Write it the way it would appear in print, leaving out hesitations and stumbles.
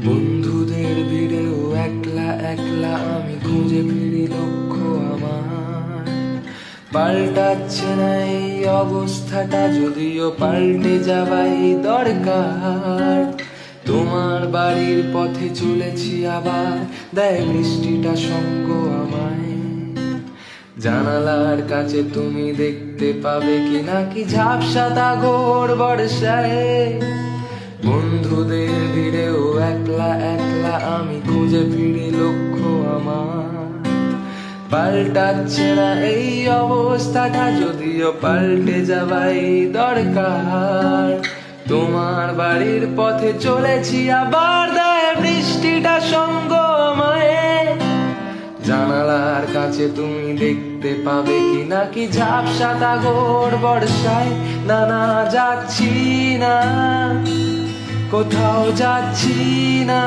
বন্ধুদের ভিড়েও একলা একলা আমি খুঁজে ফিরি লক্ষ্য আমার। পাল্টাচ্ছে না এই অবস্থাটা, যদিও পাল্টে যাওয়াই দরকার। তোমার বাড়ির পথে চলেছি আবার, দেয় বৃষ্টিটা সঙ্গ আমায়। জানালার কাছে তুমি দেখতে পাবে কি নাকি ঝাপসা দাগর বর্ষায়। বন্ধুদের ভিড়েও একলা একলা আমি খুঁজে ফিরি লক্ষ্য আমার। পাল্টাচ্ছে না এই অবস্থাটা, যদিও পাল্টে যাওয়াই দরকার। তোমার বাড়ির পথে চলেছি আবার, দেয় বৃষ্টিটা সঙ্গ আমায়। জানালার কাছে তুমি দেখতে পাবে কি নাকি ঝাপসা দাগর বর্ষায়। না না, যাচ্ছি না, কোথাও যাচ্ছি না।